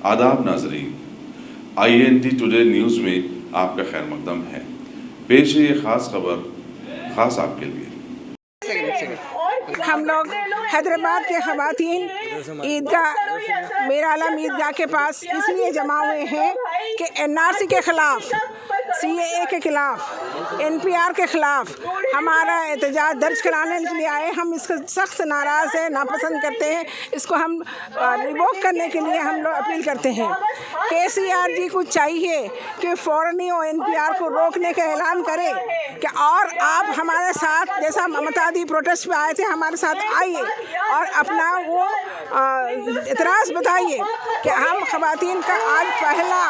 आदाब नाजरीन, INT today news में आपका खैर मकदम है। पेश है ये ख़ास खबर ख़ास आपके लिए। हम लोग हैदराबाद के ख़वातीन ईदगाह मीर आलम ईदगाह के पास इसलिए जमा हुए हैं कि NRC के ख़िलाफ़, CAA के ख़िलाफ़, NPR के ख़िलाफ़ हमारा एहतजाज दर्ज कराने के लिए आए। हम इसको सख्त नाराज़ हैं, नापसंद करते हैं। इसको हम रिवोक करने के लिए हम लोग अपील करते हैं। KCR जी को चाहिए कि फ़ौरन ही NPR को रोकने का ऐलान करें कि और आप हमारे साथ, जैसा ममता दी प्रोटेस्ट पे आए थे, हमारे साथ आइए और अपना वो इतराज़ बताइए कि हम ख़वातीन का आज पहला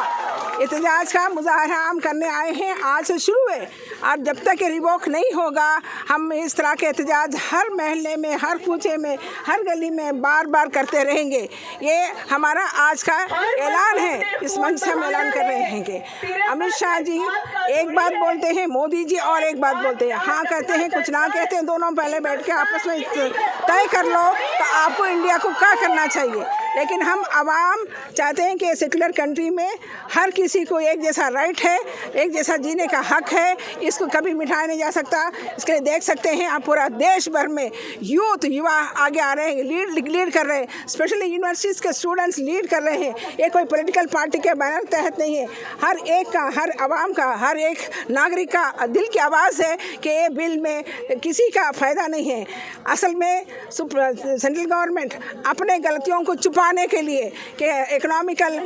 एहतजाज का मुज़ाहरा हम करने आए हैं। आज से शुरू है और जब तक ये रिवोक नहीं होगा हम इस तरह के एहतजाज हर महल्ले में, हर कूचे में, हर गली में बार बार करते रहेंगे। ये हमारा आज का ऐलान है, इस मंच से हम ऐलान कर रहे हैं कि अमित शाह जी एक बात बोलते हैं, मोदी जी और एक बात बोलते हैं। हाँ कहते हैं, कुछ ना कहते हैं, दोनों पहले बैठ के आपस में तय कर लो तो आपको इंडिया को क्या करना चाहिए। लेकिन हम आवाम चाहते हैं कि सेकुलर कंट्री में हर किसी को एक जैसा राइट है, एक जैसा जीने का हक है। इसको कभी मिटाया नहीं जा सकता। इसके लिए देख सकते हैं आप पूरा देश भर में युवा आगे आ रहे हैं, लीड कर रहे हैं। स्पेशली यूनिवर्सिटीज़ के स्टूडेंट्स लीड कर रहे हैं। ये कोई पॉलिटिकल पार्टी के बैनर तहत नहीं है, हर एक का, हर आवाम का, हर एक नागरिक का दिल की आवाज़ है कि ये बिल में किसी का फ़ायदा नहीं है। असल में सेंट्रल गवर्नमेंट अपने गलतियों को छुपाने के लिए, कि इकोनॉमिकल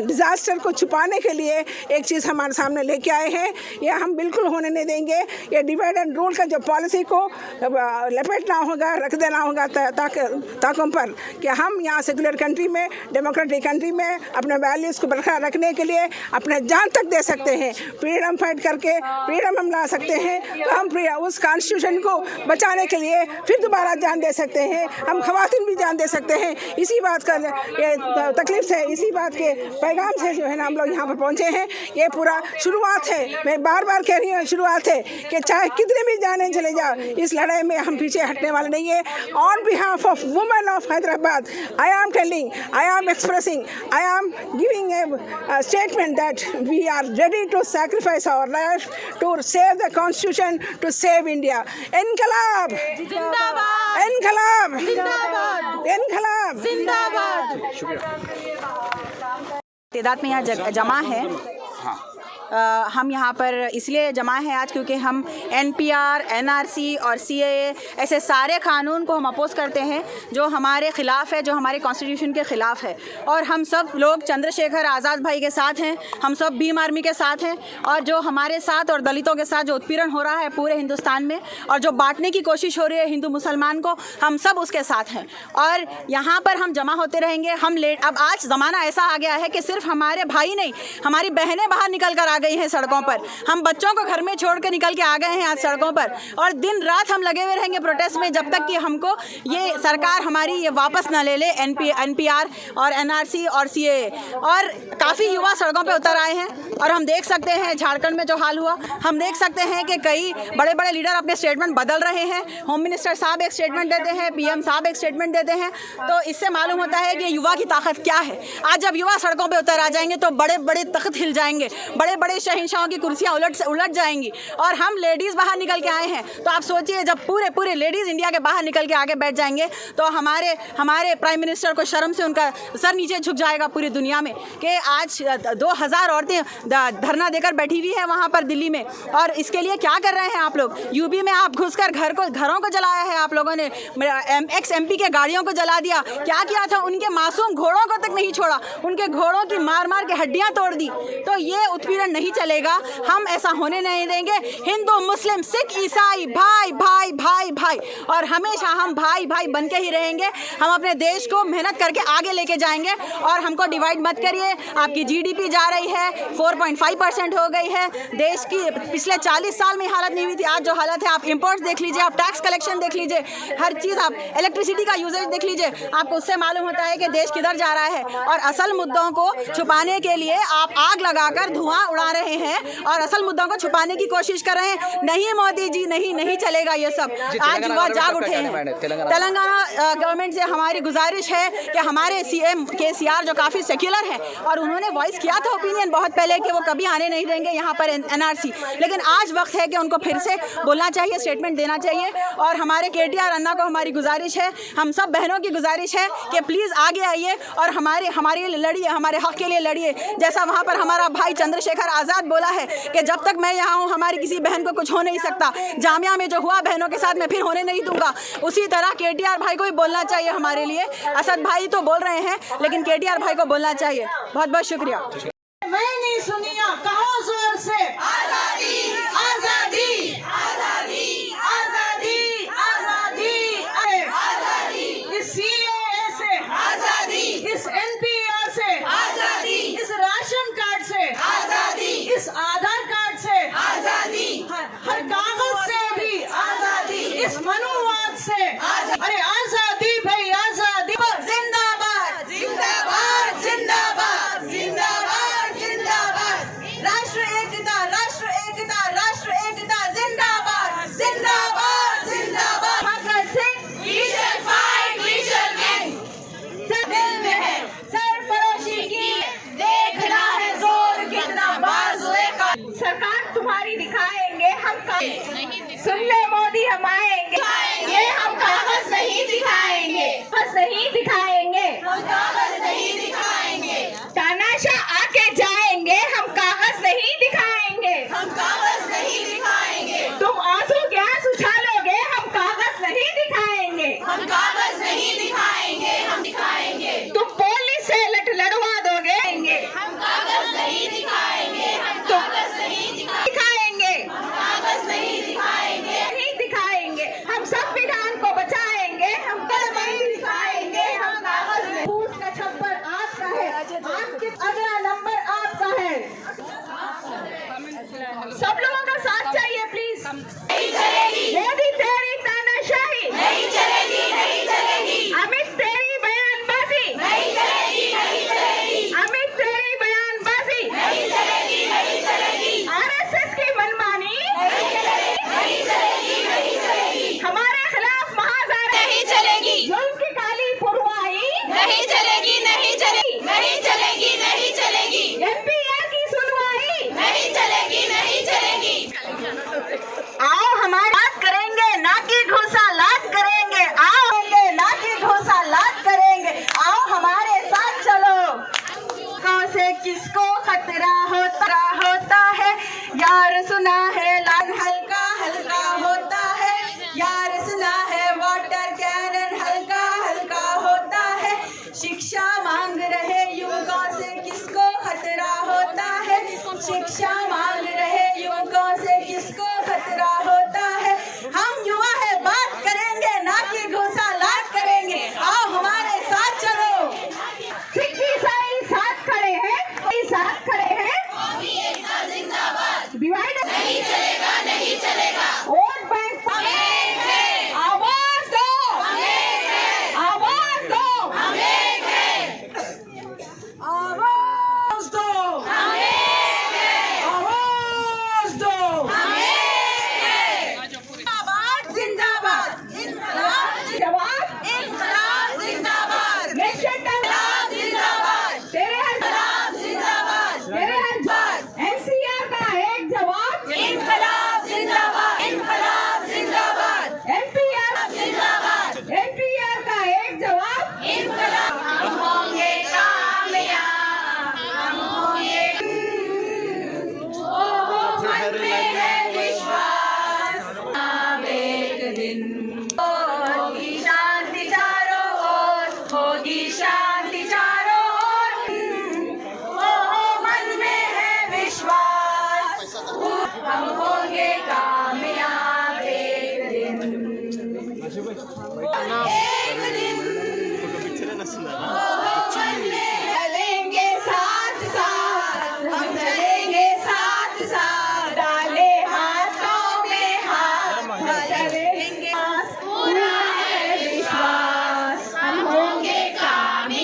डिज़ास्टर को छुपाने के लिए एक चीज़ हमारे सामने लेके आए हैं। ये हम बिल्कुल होने नहीं देंगे। ये डिवाइड एंड रूल का जो पॉलिसी को लपेटना होगा, रख देना होगा ताकों पर कि हम यहाँ सेकुलर कंट्री में, डेमोक्रेटिक कंट्री में अपने वैल्यूज़ को बरकरार रखने के लिए अपने जान तक दे सकते हैं। फ्रीडम फाइट करके फ्रीडम हम ला सकते हैं, तो हम उस कॉन्स्टिट्यूशन को बचाने के लिए फिर दोबारा जान दे सकते हैं। हम ख़वातीन भी जान दे सकते हैं। इसी बात का ये तकलीफ से, इसी बात के पैगाम से जो है ना हम लोग यहाँ पर पहुँचे हैं। ये पूरा शुरुआत है, मैं बार बार कह रही हूँ, शुरुआत है कि चाहे कितने भी जाने चले जाओ, इस लड़ाई में हम पीछे हटने वाले नहीं है। On behalf of women of Hyderabad, I am telling, I am expressing, I am giving a statement that we are ready to sacrifice our life to save the constitution, to save India. इनकलाब जिंदाबाद, इनकलाब जिंदाबाद, इनकलाब जिंदाबाद। तादाद में यहाँ जमा है। हम यहाँ पर इसलिए जमा हैं आज क्योंकि हम NPR, NRC और CAA ऐसे सारे कानून को हम अपोज करते हैं जो हमारे ख़िलाफ़ है, जो हमारे कॉन्स्टिट्यूशन के ख़िलाफ़ है। और हम सब लोग चंद्रशेखर आज़ाद भाई के साथ हैं, हम सब भीम आर्मी के साथ हैं, और जो हमारे साथ और दलितों के साथ जो उत्पीड़न हो रहा है पूरे हिंदुस्तान में और जो बांटने की कोशिश हो रही है हिंदू मुसलमान को, हम सब उसके साथ हैं और यहाँ पर हम जमा होते रहेंगे। अब आज ज़माना ऐसा आ गया है कि सिर्फ हमारे भाई नहीं, हमारी बहनें बाहर निकल कर आ गई हैं सड़कों पर। हम बच्चों को घर में छोड़ के निकल के आ गए हैं आज सड़कों पर, और दिन रात हम लगे हुए रहेंगे प्रोटेस्ट में जब तक कि हमको ये सरकार हमारी ये वापस ना ले ले, NPR और NRC और CAA। और काफ़ी युवा सड़कों पे उतर आए हैं और हम देख सकते हैं झारखंड में जो हाल हुआ, हम देख सकते हैं कि कई बड़े बड़े लीडर अपने स्टेटमेंट बदल रहे हैं। होम मिनिस्टर साहब एक स्टेटमेंट देते हैं, PM साहब एक स्टेटमेंट देते हैं। तो इससे मालूम होता है कि युवा की ताकत क्या है। आज जब युवा सड़कों पर उतर आ जाएंगे तो बड़े बड़े तख्त हिल जाएंगे, बड़े बड़े शहंशाहों की कुर्सियां उलट जाएंगी। और हम लेडीज़ बाहर निकल के आए हैं, तो आप सोचिए जब पूरे लेडीज़ इंडिया के बाहर निकल के आगे बैठ जाएंगे तो हमारे प्राइम मिनिस्टर को शर्म से उनका सर नीचे झुक जाएगा पूरी दुनिया में कि आज 2000 औरतें धरना देकर बैठी हुई है वहाँ पर दिल्ली में। और इसके लिए क्या कर रहे हैं आप लोग? UP में आप घुसकर घरों को जलाया है आप लोगों ने, ex-MP के गाड़ियों को जला दिया। क्या किया था? उनके मासूम घोड़ों को तक नहीं छोड़ा, उनके घोड़ों की मार के हड्डियाँ तोड़ दी। तो ये उत्पीड़न नहीं चलेगा, हम ऐसा होने नहीं देंगे। हिंदू, मुस्लिम, सिख, ईसाई भाई भाई भाई भाई, और हमेशा हम भाई भाई बन के ही रहेंगे। हम अपने देश को मेहनत करके आगे लेके जाएंगे और हमको डिवाइड मत करिए। आपकी GDP जा रही है 4.5% हो गई है। देश की पिछले 40 साल में हालत नहीं हुई थी, आज जो हालत है, आप इंपोर्ट्स देख लीजिए, आप टैक्स कलेक्शन देख लीजिए, हर चीज़, आप इलेक्ट्रिसिटी का यूजेज देख लीजिए, आपको उससे मालूम होता है कि देश किधर जा रहा है। और असल मुद्दों को छुपाने के लिए आप आग लगाकर धुआं उड़ा बना रहे हैं और असल मुद्दों को छुपाने की कोशिश कर रहे हैं। नहीं मोदी जी, नहीं चलेगा ये सब। आज युवा जाग उठे हैं। तेलंगाना गवर्नमेंट से हमारी गुजारिश है कि हमारे CM KCR जो काफ़ी सेक्युलर हैं और उन्होंने वॉइस किया था ओपिनियन बहुत पहले कि वो कभी आने नहीं देंगे यहाँ पर NRC, लेकिन आज वक्त है कि उनको फिर से बोलना चाहिए, स्टेटमेंट देना चाहिए। और हमारे KTR अन्ना को हमारी गुजारिश है, हम सब बहनों की गुजारिश है कि प्लीज़ आगे आइए और हमारे लिए लड़िए, हमारे हक़ के लिए लड़िए। जैसा वहाँ पर हमारा भाई चंद्रशेखर आज़ाद बोला है कि जब तक मैं यहाँ हूँ हमारी किसी बहन को कुछ हो नहीं सकता, जामिया में जो हुआ बहनों के साथ मैं फिर होने नहीं दूंगा। उसी तरह KTR भाई को भी बोलना चाहिए हमारे लिए। असद भाई तो बोल रहे हैं लेकिन KTR भाई को बोलना चाहिए। बहुत बहुत शुक्रिया। मैंने सुनिया कहो जोर से आजादी आजादी आजादी आजादी आजादी आजादी, इस CAA से आजादी, इस NPR से आजादी, इस राशन कार्ड से आजादी, इस आधार कार्ड से आजादी, हर कागज से भी आजादी, इस मनुवाद से अरे आजादी भाई आजादी। जिंदाबाद जिंदाबाद जिंदाबाद जिंदाबाद जिंदाबाद, राष्ट्र एकता राष्ट्र एकता राष्ट्र एकता, जिंदाबाद जिंदाबाद जिंदाबाद। Bhagat Singh we shall fight we shall win, दिल में है सरफरोशी की, देखना है जोर कितना बाजुए का। सरकार तुम्हारी दिखाएंगे हम, सुन ले मोदी हम आएंगे, ये हम कागज नहीं दिखाएंगे, बस नहीं दिखाएंगे, हम कागज नहीं दिखाएंगे। तानाशाह आके जाएंगे, हम कागज नहीं दिखाएंगे, हम कागज नहीं दिखाएंगे। तुम आंसू गैस उछालोगे, हम कागज नहीं दिखाएंगे, हम कागज नहीं दिखाएंगे, हम दिखाएंगे। तुम पुलिस से लड़वा दोगे, हम कागज नहीं दिखाएंगे, हम कागज नहीं दिखाएंगे, हम कागज नहीं दिखाएंगे, नहीं दिखाएंगे। हम संविधान को बचाएंगे, हम कलम नहीं दिखाएंगे, हम कागज नहीं। फूस का छप्पर आपका है, आपके अगला नंबर आपका है। सब लोगों का साथ चाहिए प्लीज। नहीं चलेगी मोदी तेरी तानाशाही, नहीं चलेगी नहीं चलेगी। अमित तेरी बयानबाजी, नहीं चलेगी नहीं चलेगी। अमित तेरी बयानबाजी, नहीं चलेगी नहीं चलेगी। RSS की मनमानी, नहीं चलेगी नहीं चलेगी नहीं चलेगी। हमारे खिलाफ महाजारी, नहीं चलेगी। जुल्म की काली पुरवाई, नहीं चलेगी नहीं चलेगी नहीं चलेगी नहीं चलेगी। NPR की सुनवाई, नहीं चलेगी नहीं चलेगी। आओ हमारी बात करेंगे, ना कि घोषालात करेंगे, आओ ना कि घोषालात करेंगे। आओ हमारे साथ चलो, कौन से किसको खतरा होता है, यार सुना है लान हल्का हल्का होता है, यार सुना है वाटर कैनन हल्का हल्का होता है। शिक्षा मांग रहे युवकों से किसको खतरा होता है, शिक्षा मांग रहे युवकों से किसको खतरा होता है। हम युवा है बात करेंगे, ना कि घोषालात करेंगे। आओ हमारे साथ चलो। सिख ईसाई साथ खड़े हैं, साथ खड़े हैं। डिवाइड नहीं चलेगा नहीं चलेगा। वोट बैंक आवाज दो, आवाज दो, आवाज दो, आवाज दो। जिंदाबाद जिंदाबाद जिंदाबाद इनकलाब जिंदाबाद, इनकलाब जिंदाबाद, तेरे हर जिंदाबाद, तेरे हर NCR का एक जवाब, इनकलाब जिंदाबाद, इनकलाब जिंदाबाद। NPR जिंदाबाद, NPR का एक जवाब, इनकलाब। हम होंगे कामयाब, हम होंगे। ओहो मन में है विश्वास, अब एक दिन होगी शांति चारों ओर, होगी शांति चारों ओर। ओहो मन में है विश्वास, हम होंगे कामयाब एक दिन। एक दिन ओहो मन में चलेंगे साथ साथ, हम चलेंगे साथ साथ, डाले हाथों में हाथ, चलेंगे। पूरा है विश्वास, हम होंगे कामयाब।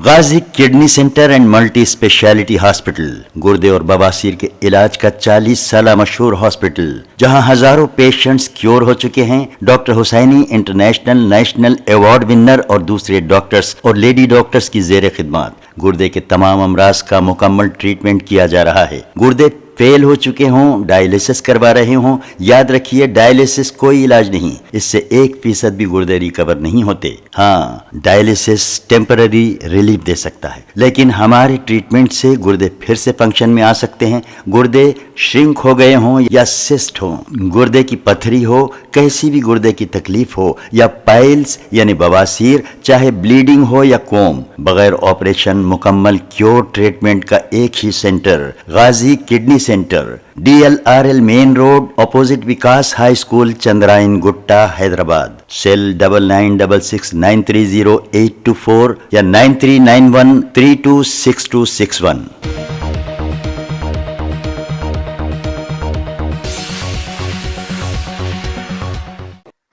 Ghazi kidney centre and multi speciality hospital, गुर्दे और बवासीर के इलाज का 40 साल मशहूर हॉस्पिटल, जहां हजारों पेशेंट्स क्योर हो चुके हैं। Doctor Husaini international national award winner और दूसरे डॉक्टर्स और लेडी डॉक्टर्स की जेर खिदमत गुर्दे के तमाम अमराज का मुकम्मल ट्रीटमेंट किया जा रहा है। गुर्दे फेल हो चुके हों, डायलिसिस करवा रहे हों, याद रखिए डायलिसिस कोई इलाज नहीं, इससे 1% भी गुर्दे रिकवर नहीं होते। हाँ, डायलिसिस टेम्पररी रिलीफ दे सकता है, लेकिन हमारे ट्रीटमेंट से गुर्दे फिर से फंक्शन में आ सकते हैं। गुर्दे श्रिंक हो गए हों या सिस्ट हो, गुर्दे की पथरी हो, कैसी भी गुर्दे की तकलीफ हो या पाइल्स यानी बवासीर, चाहे ब्लीडिंग हो या कोम, बगैर ऑपरेशन मुकम्मल क्योर ट्रीटमेंट का एक ही centre, Ghazi kidney centre, DLRL main road, opposite Vikas high school, Chandrayangutta, Hyderabad. Cell 9966930824 या 9391326261।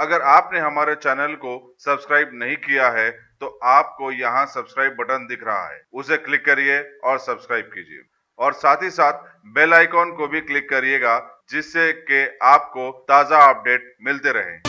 अगर आपने हमारे चैनल को सब्सक्राइब नहीं किया है तो आपको यहाँ सब्सक्राइब बटन दिख रहा है, उसे क्लिक करिए और सब्सक्राइब कीजिए और साथ ही साथ बेल आइकॉन को भी क्लिक करिएगा, जिससे कि आपको ताज़ा अपडेट मिलते रहें।